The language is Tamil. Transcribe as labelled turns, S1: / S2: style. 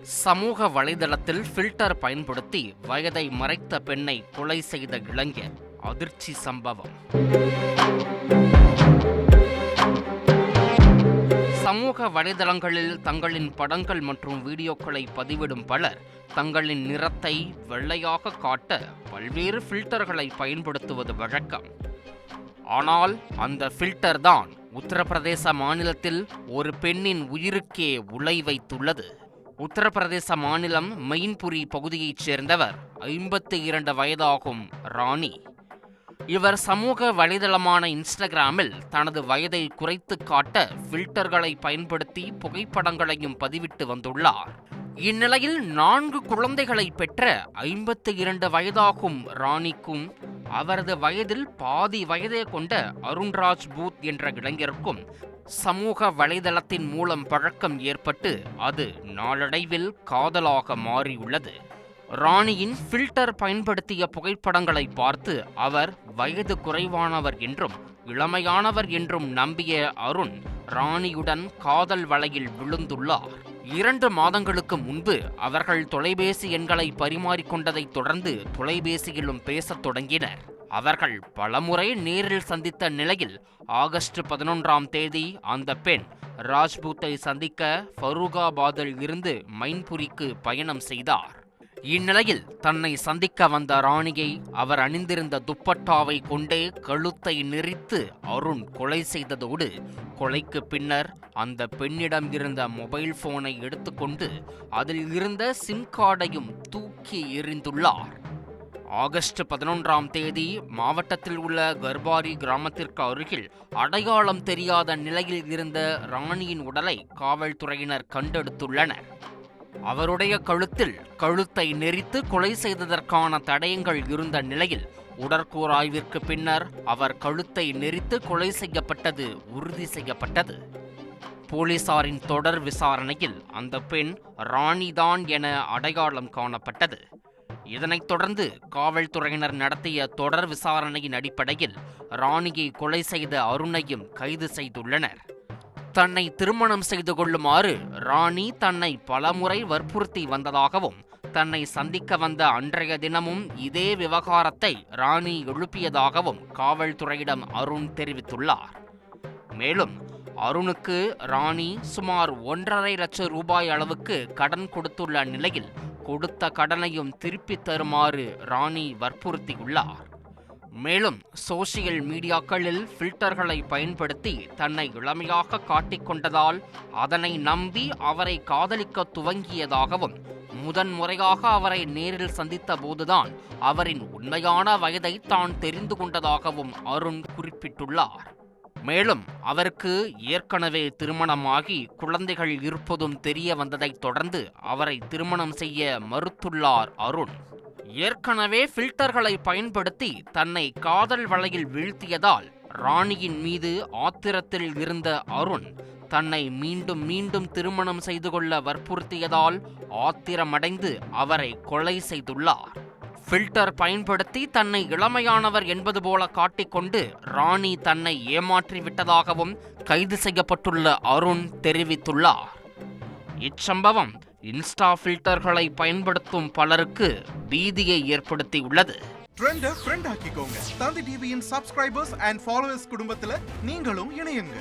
S1: சமூக வலைதளத்தில் ஃபில்டர் பயன்படுத்தி வயதை மறைத்த பெண்ணை கொலை செய்த இளைஞர். அதிர்ச்சி சம்பவம். சமூக வலைதளங்களில் தங்களின் படங்கள் மற்றும் வீடியோக்களை பதிவிடும் பலர் தங்களின் நிறத்தை வெள்ளையாக காட்ட பல்வேறு ஃபில்டர்களை பயன்படுத்துவது வழக்கம். ஆனால் அந்த ஃபில்டர் தான் உத்தரப்பிரதேச மாநிலத்தில் ஒரு பெண்ணின் உயிருக்கே உலை வைத்துள்ளது. உத்தரப்பிரதேச மாநிலம் மெயின்புரி பகுதியைச் சேர்ந்தவர் 52 வயதாகும் ராணி. இவர் சமூக வலைதளமான இன்ஸ்டாகிராமில் தனது வயதை குறைத்து காட்ட ஃபில்டர்களை பயன்படுத்தி புகைப்படங்களையும் பதிவிட்டு வந்துள்ளார். இந்நிலையில் 4 குழந்தைகளை பெற்ற 52 வயதாகும் ராணிக்கும் அவரது வயதில் பாதி வயதே கொண்ட அருண் ராஜ்பூத் என்ற இளைஞருக்கும் சமூக வலைதளத்தின் மூலம் பழக்கம் ஏற்பட்டு அது நாளடைவில் காதலாக மாறியுள்ளது. ராணியின் ஃபில்டர் பயன்படுத்திய புகைப்படங்களை பார்த்து அவர் வயது குறைவானவர் என்றும் இளமையானவர் என்றும் நம்பிய அருண் ராணியுடன் காதல் வலையில் விழுந்துள்ளார். 2 மாதங்களுக்கு முன்பு அவர்கள் தொலைபேசி எண்களை பரிமாறிக்கொண்டதைத் தொடர்ந்து தொலைபேசியிலும் பேசத் தொடங்கினர். அவர்கள் பலமுறை நேரில் சந்தித்த நிலையில் ஆகஸ்ட் 11ஆம் தேதி அந்த பெண் ராஜ்பூத்தை சந்திக்க ஃபரூகாபாத்தில் இருந்து மைன்புரிக்கு பயணம் செய்தார். இந்நிலையில் தன்னை சந்திக்க வந்த ராணியை அவர் அணிந்திருந்த துப்பட்டாவை கொண்டே கழுத்தை நெரித்து அருண் கொலை செய்ததோடு கொலைக்கு பின்னர் அந்த பெண்ணிடம் இருந்த மொபைல் போனை எடுத்துக்கொண்டு அதில் இருந்த சிம் கார்டையும் தூக்கி எறிந்துள்ளார். ஆகஸ்ட் 11ஆம் தேதி மாவட்டத்தில் உள்ள கர்பாரி கிராமத்திற்கு அருகில் அடையாளம் தெரியாத நிலையில் இருந்த ராணியின் உடலை காவல்துறையினர் கண்டெடுத்துள்ளனர். அவருடைய கழுத்தில் கழுத்தை நெரித்து கொலை செய்ததற்கான தடயங்கள் இருந்த நிலையில் உடற்கூறாய்விற்கு பின்னர் அவர் கழுத்தை நெரித்து கொலை செய்யப்பட்டது உறுதி செய்யப்பட்டது. போலீசாரின் தொடர் விசாரணையில் அந்த பெண் ராணிதான் என அடையாளம் காணப்பட்டது. இதனைத் தொடர்ந்து காவல்துறையினர் நடத்திய தொடர் விசாரணையின் அடிப்படையில் ராணியை கொலை செய்த அருணையும் கைது செய்துள்ளனர். தன்னை திருமணம் செய்து கொள்ளுமாறு ராணி தன்னை பலமுறை வற்புறுத்தி வந்ததாகவும் தன்னை சந்திக்க வந்த அன்றைய தினமும் இதே விவகாரத்தை ராணி எழுப்பியதாகவும் காவல்துறையிடம் அருண் தெரிவித்துள்ளார். மேலும் அருணுக்கு ராணி சுமார் 1.5 லட்சம் ரூபாய் அளவுக்கு கடன் கொடுத்துள்ள நிலையில் கொடுத்த கடனையும் திருப்பித் தருமாறு ராணி வற்புறுத்தியுள்ளார். மேலும் சோசியல் மீடியாக்களில் ஃபில்டர்களை பயன்படுத்தி தன்னை இளமையாக காட்டிக்கொண்டதால் அதனை நம்பி அவரை காதலிக்க துவங்கியதாகவும் முதன்முறையாக அவரை நேரில் சந்தித்த போதுதான் அவரின் உண்மையான வயதை தான் தெரிந்து கொண்டதாகவும் அருண் குறிப்பிட்டுள்ளார். மேலும் அவருக்கு ஏற்கனவே திருமணமாகி குழந்தைகள் இருப்பதும் தெரிய வந்ததைத் தொடர்ந்து அவரை திருமணம் செய்ய மறுத்துள்ளார் அருண். ஏற்கனவே ஃபில்டர்களை பயன்படுத்தி தன்னை காதல் வலையில் வீழ்த்தியதால் ராணியின் மீது ஆத்திரத்தில் இருந்த அருண் தன்னை மீண்டும் மீண்டும் திருமணம் செய்து கொள்ள வற்புறுத்தியதால் ஆத்திரமடைந்து அவரை கொலை செய்துள்ளார். ஃபில்டர் பயன்படுத்தி தன்னை இளமையானவர் என்பது போல காட்டிக்கொண்டு ராணி தன்னை ஏமாற்றிவிட்டதாகவும் கைது செய்யப்பட்டுள்ள அருண் தெரிவித்துள்ளார். இச்சம்பவம் இன்ஸ்டா ஃபில்டர்களை பயன்படுத்தும் பலருக்கு பீதியை ஏற்படுத்தியுள்ளது.
S2: ட்ரெண்டை ஃப்ரெண்ட் ஆக்கிக்கோங்க. தந்தி டிவியின் சப்ஸ்கிரைபர்ஸ் அண்ட் ஃபாலோவர்ஸ் குடும்பத்தில் நீங்களும் இணையுங்க.